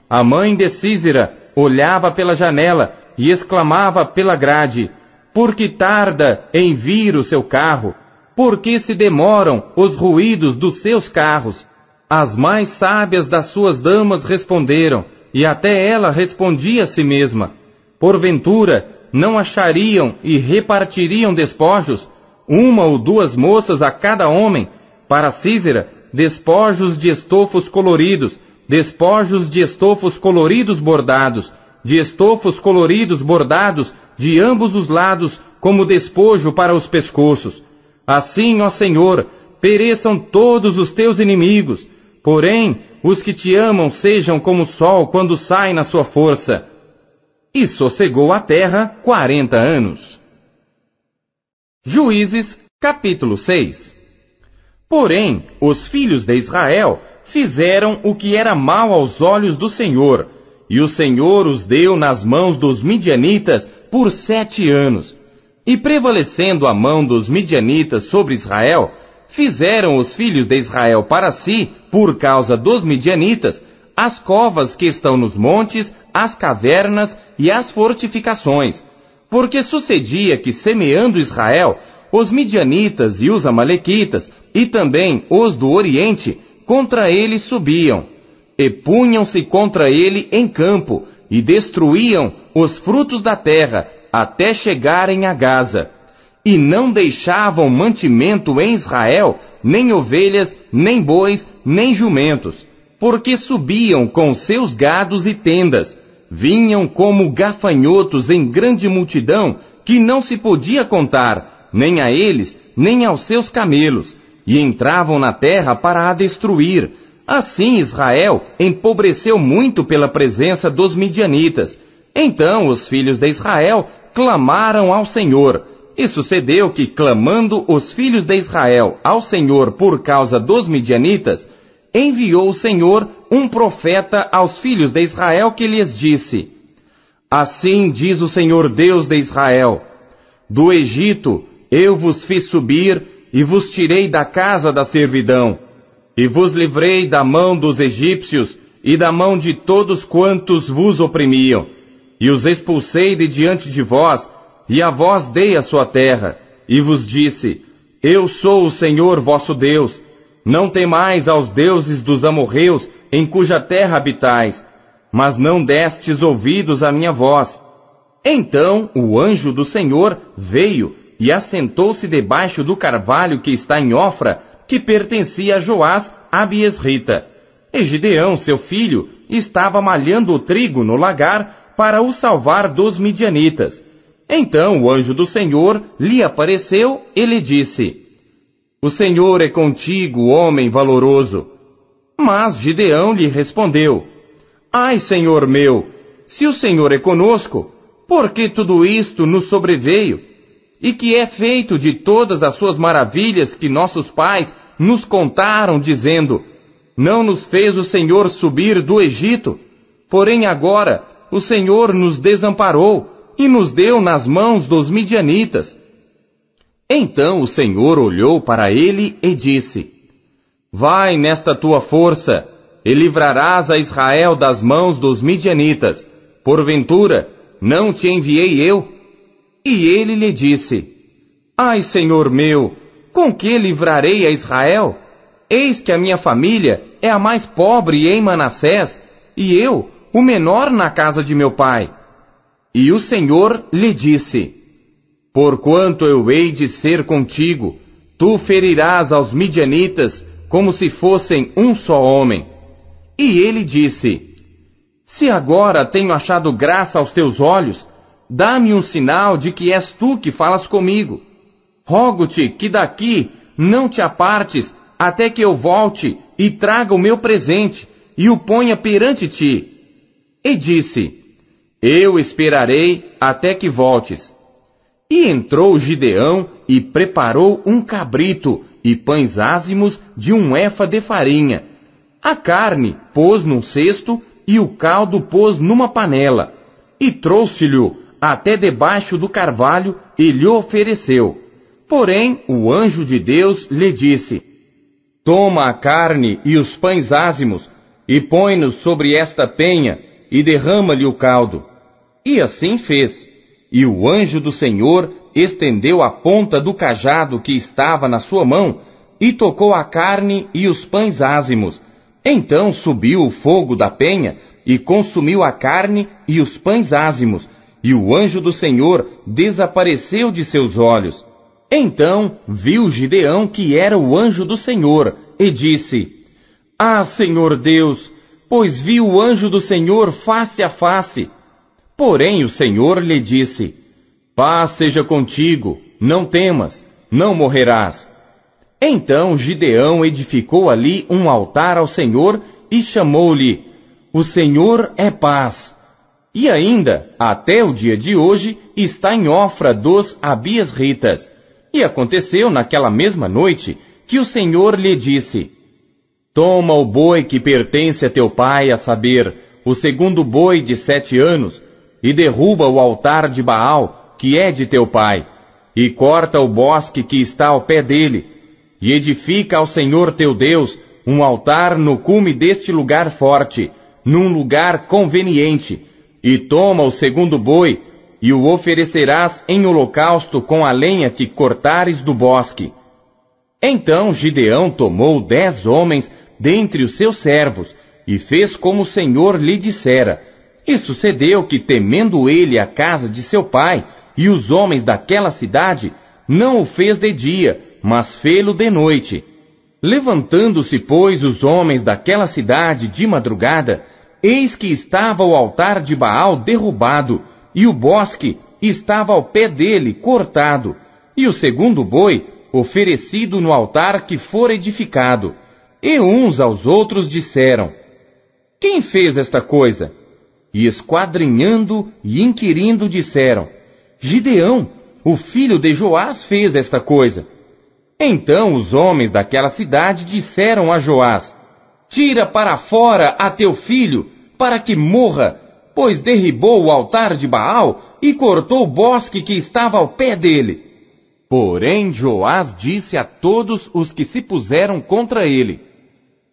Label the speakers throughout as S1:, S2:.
S1: A mãe de Sísera olhava pela janela e exclamava pela grade: por que tarda em vir o seu carro? Por que se demoram os ruídos dos seus carros? As mais sábias das suas damas responderam, e até ela respondia a si mesma: porventura não achariam e repartiriam despojos, 1 ou 2 moças a cada homem, para Sísera, despojos de estofos coloridos, despojos de estofos coloridos bordados, de estofos coloridos bordados de ambos os lados, como despojo para os pescoços. Assim, ó Senhor, pereçam todos os teus inimigos, porém, os que te amam sejam como o sol quando sai na sua força. E sossegou a terra 40 anos. Juízes, capítulo 6. Porém, os filhos de Israel fizeram o que era mal aos olhos do Senhor, e o Senhor os deu nas mãos dos midianitas por 7 anos. E prevalecendo a mão dos midianitas sobre Israel, fizeram os filhos de Israel para si, por causa dos midianitas, as covas que estão nos montes, as cavernas e as fortificações. Porque sucedia que, semeando Israel, os midianitas e os amalequitas, e também os do Oriente, contra ele subiam, e punham-se contra ele em campo, e destruíam os frutos da terra, até chegarem a Gaza. E não deixavam mantimento em Israel, nem ovelhas, nem bois, nem jumentos, porque subiam com seus gados e tendas, vinham como gafanhotos em grande multidão, que não se podia contar, nem a eles, nem aos seus camelos, e entravam na terra para a destruir. Assim Israel empobreceu muito pela presença dos midianitas. Então os filhos de Israel clamaram ao Senhor. E sucedeu que, clamando os filhos de Israel ao Senhor por causa dos midianitas, enviou o Senhor um profeta aos filhos de Israel que lhes disse: assim diz o Senhor Deus de Israel: do Egito eu vos fiz subir e vos tirei da casa da servidão, e vos livrei da mão dos egípcios e da mão de todos quantos vos oprimiam, e os expulsei de diante de vós, e a vós dei a sua terra, e vos disse: eu sou o Senhor vosso Deus, não temais aos deuses dos amorreus, em cuja terra habitais, mas não destes ouvidos à minha voz. Então o anjo do Senhor veio, e assentou-se debaixo do carvalho que está em Ofra, que pertencia a Joás, Abiesrita. E Gideão, seu filho, estava malhando o trigo no lagar para o salvar dos midianitas. Então o anjo do Senhor lhe apareceu e lhe disse: o Senhor é contigo, homem valoroso. Mas Gideão lhe respondeu: ai, Senhor meu, se o Senhor é conosco, por que tudo isto nos sobreveio? E que é feito de todas as suas maravilhas que nossos pais nos contaram, dizendo: não nos fez o Senhor subir do Egito? Porém agora o Senhor nos desamparou e nos deu nas mãos dos midianitas. Então o Senhor olhou para ele e disse: vai nesta tua força, e livrarás a Israel das mãos dos midianitas. Porventura, não te enviei eu? E ele lhe disse: ai, Senhor meu, com que livrarei a Israel? Eis que a minha família é a mais pobre em Manassés, e eu, o menor na casa de meu pai. E o Senhor lhe disse: porquanto eu hei de ser contigo, tu ferirás aos midianitas como se fossem um só homem. E ele disse: se agora tenho achado graça aos teus olhos, dá-me um sinal de que és tu que falas comigo. Rogo-te que daqui não te apartes até que eu volte e traga o meu presente e o ponha perante ti. E disse: eu esperarei até que voltes. E entrou Gideão e preparou um cabrito e pães ázimos de 1 éfa de farinha. A carne pôs num cesto e o caldo pôs numa panela. E trouxe-lhe até debaixo do carvalho e lhe ofereceu. Porém, o anjo de Deus lhe disse: toma a carne e os pães ázimos, e põe-nos sobre esta penha, e derrama-lhe o caldo. E assim fez. E o anjo do Senhor estendeu a ponta do cajado que estava na sua mão, e tocou a carne e os pães ázimos. Então subiu o fogo da penha, e consumiu a carne e os pães ázimos, e o anjo do Senhor desapareceu de seus olhos. Então viu Gideão que era o anjo do Senhor, e disse: Ah, Senhor Deus, pois vi o anjo do Senhor face a face. Porém o Senhor lhe disse: Paz seja contigo, não temas, não morrerás. Então Gideão edificou ali um altar ao Senhor e chamou-lhe: O Senhor é paz. E ainda, até o dia de hoje, está em Ofra dos Abiesritas. E aconteceu naquela mesma noite que o Senhor lhe disse: Toma o boi que pertence a teu pai, a saber, o segundo boi de 7 anos, e derruba o altar de Baal, que é de teu pai, e corta o bosque que está ao pé dele, e edifica ao Senhor teu Deus um altar no cume deste lugar forte, num lugar conveniente, e toma o segundo boi, e o oferecerás em holocausto com a lenha que cortares do bosque. Então Gideão tomou 10 homens dentre os seus servos, e fez como o Senhor lhe dissera. E sucedeu que, temendo ele a casa de seu pai e os homens daquela cidade, não o fez de dia, mas fê-lo de noite. Levantando-se, pois, os homens daquela cidade de madrugada, eis que estava o altar de Baal derrubado, e o bosque estava ao pé dele cortado, e o segundo boi oferecido no altar que fora edificado. E uns aos outros disseram: Quem fez esta coisa? E esquadrinhando e inquirindo disseram: Gideão, o filho de Joás, fez esta coisa. Então os homens daquela cidade disseram a Joás: Tira para fora a teu filho, para que morra, pois derribou o altar de Baal e cortou o bosque que estava ao pé dele. Porém Joás disse a todos os que se puseram contra ele: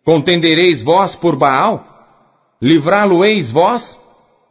S1: Contendereis vós por Baal? Livrá-lo-eis vós?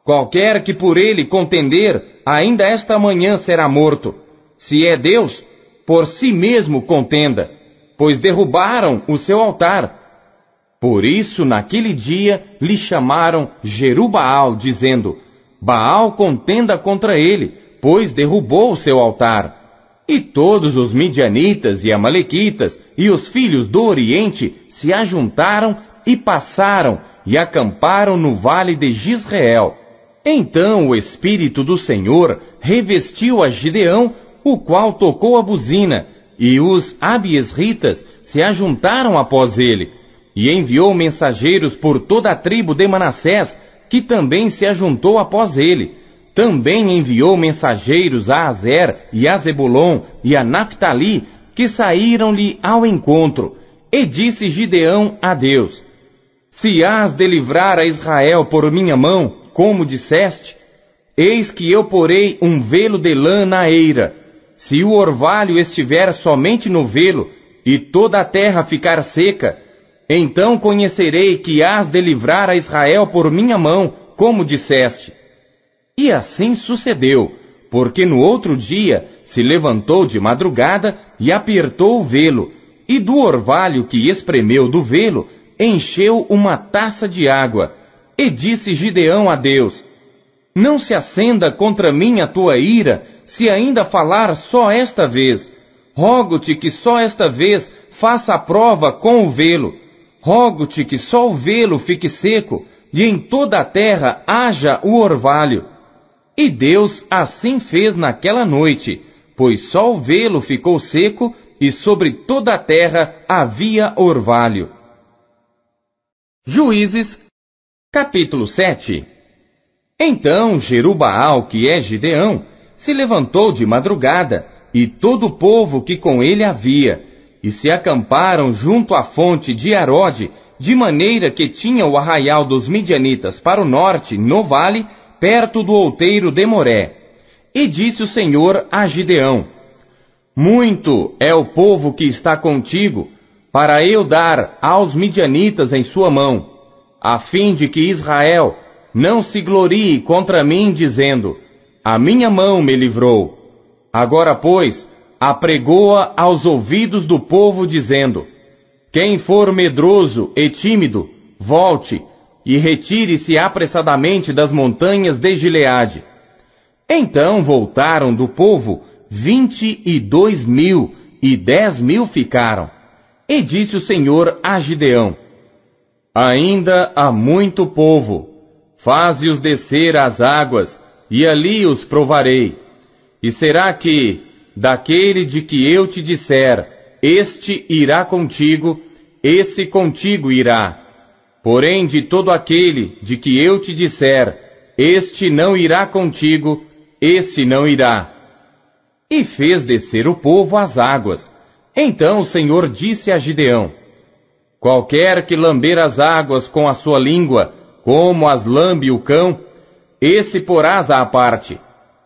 S1: Qualquer que por ele contender, ainda esta manhã será morto. Se é Deus, por si mesmo contenda, pois derrubaram o seu altar. Por isso, naquele dia, lhe chamaram Jerubaal, dizendo: Baal contenda contra ele, pois derrubou o seu altar. E todos os midianitas e amalequitas e os filhos do Oriente se ajuntaram e passaram e acamparam no vale de Jizreel. Então o Espírito do Senhor revestiu a Gideão, o qual tocou a buzina, e os abiesritas se ajuntaram após ele, e enviou mensageiros por toda a tribo de Manassés, que também se ajuntou após ele. Também enviou mensageiros a Azer e a Zebulon e a Naphtali, que saíram-lhe ao encontro. E disse Gideão a Deus: Se hás de livrar a Israel por minha mão, como disseste, eis que eu porei um velo de lã na eira. Se o orvalho estiver somente no velo, e toda a terra ficar seca, então conhecerei que hás de livrar a Israel por minha mão, como disseste. E assim sucedeu, porque no outro dia se levantou de madrugada e apertou o velo, e do orvalho que espremeu do velo, encheu uma taça de água. E disse Gideão a Deus: Não se acenda contra mim a tua ira, se ainda falar só esta vez. Rogo-te que só esta vez faça a prova com o velo. Rogo-te que só o velo fique seco, e em toda a terra haja o orvalho. E Deus assim fez naquela noite, pois só o velo ficou seco, e sobre toda a terra havia orvalho. Juízes, capítulo 7. Então Jerubaal, que é Gideão, se levantou de madrugada, e todo o povo que com ele havia, e se acamparam junto à fonte de Arode, de maneira que tinha o arraial dos midianitas para o norte, no vale, perto do outeiro de Moré. E disse o Senhor a Gideão: Muito é o povo que está contigo, para eu dar aos midianitas em sua mão. a fim de que Israel não se glorie contra mim, dizendo: a minha mão me livrou. Agora, pois, apregoa aos ouvidos do povo, dizendo: quem for medroso e tímido, volte e retire-se apressadamente das montanhas de Gileade. Então voltaram do povo 22.000, e 10.000 ficaram. E disse o Senhor a Gideão: ainda há muito povo, faze-os descer às águas, e ali os provarei. E será que, daquele de que eu te disser, este irá contigo, esse contigo irá. Porém, de todo aquele de que eu te disser, este não irá contigo, esse não irá. E fez descer o povo às águas. Então o Senhor disse a Gideão: qualquer que lamber as águas com a sua língua, como as lambe o cão, esse porás à parte,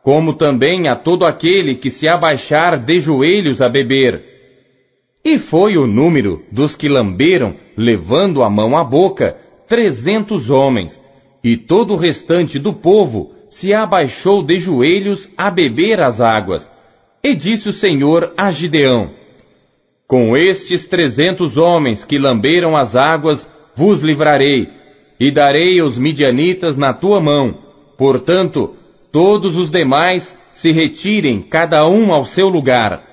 S1: como também a todo aquele que se abaixar de joelhos a beber. E foi o número dos que lamberam, levando a mão à boca, 300 homens, e todo o restante do povo se abaixou de joelhos a beber as águas. E disse o Senhor a Gideão: com estes 300 homens que lamberam as águas, vos livrarei, e darei os midianitas na tua mão. Portanto, todos os demais se retirem, cada um ao seu lugar.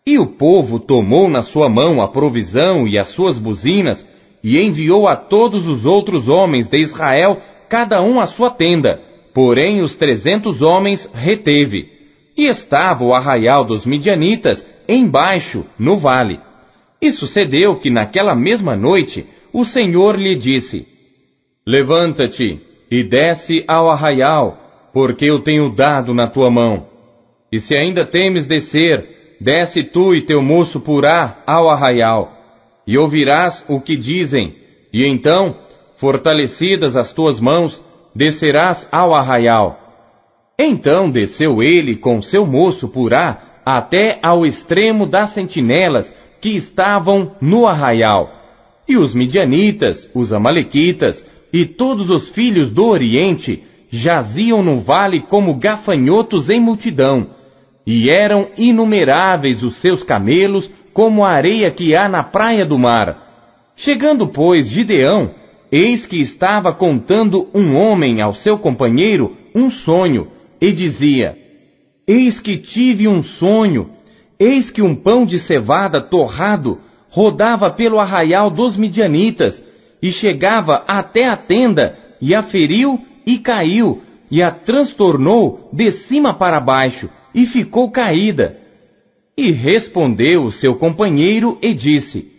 S1: E o povo tomou na sua mão a provisão e as suas buzinas, e enviou a todos os outros homens de Israel, cada um à sua tenda. Porém os 300 homens reteve. E estava o arraial dos midianitas embaixo, no vale. E sucedeu que naquela mesma noite o Senhor lhe disse: levanta-te e desce ao arraial, porque eu tenho dado na tua mão. E se ainda temes descer, desce tu e teu moço Purá ao arraial, e ouvirás o que dizem, e então, fortalecidas as tuas mãos, descerás ao arraial. Então desceu ele com seu moço Purá até ao extremo das sentinelas que estavam no arraial. E os midianitas, os amalequitas e todos os filhos do Oriente jaziam no vale como gafanhotos em multidão, e eram inumeráveis os seus camelos como a areia que há na praia do mar. Chegando, pois, Gideão, eis que estava contando um homem ao seu companheiro um sonho, e dizia: eis que tive um sonho, eis que um pão de cevada torrado rodava pelo arraial dos midianitas, e chegava até a tenda, e a feriu e caiu, e a transtornou de cima para baixo, e ficou caída. E respondeu o seu companheiro e disse: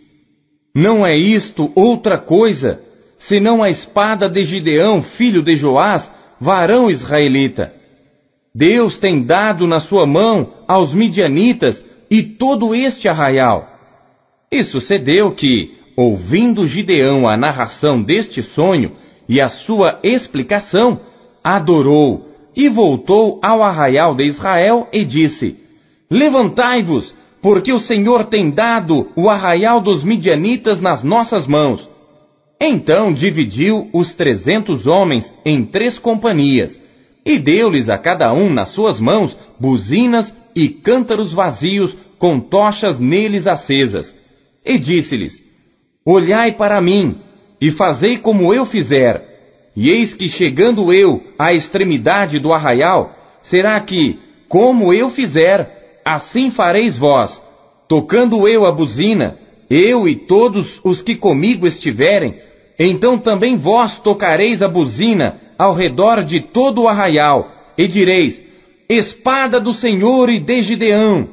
S1: não é isto outra coisa, senão a espada de Gideão, filho de Joás, varão israelita. Deus tem dado na sua mão aos midianitas e todo este arraial. E sucedeu que, ouvindo Gideão a narração deste sonho e a sua explicação, adorou e voltou ao arraial de Israel e disse: levantai-vos, porque o Senhor tem dado o arraial dos midianitas nas nossas mãos. Então dividiu os 300 homens em 3 companhias, e deu-lhes a cada um nas suas mãos buzinas e cântaros vazios com tochas neles acesas. E disse-lhes: olhai para mim, e fazei como eu fizer. E eis que chegando eu à extremidade do arraial, será que, como eu fizer, assim fareis vós. Tocando eu a buzina, eu e todos os que comigo estiverem, então também vós tocareis a buzina ao redor de todo o arraial, e direis: espada do Senhor e de Gideão.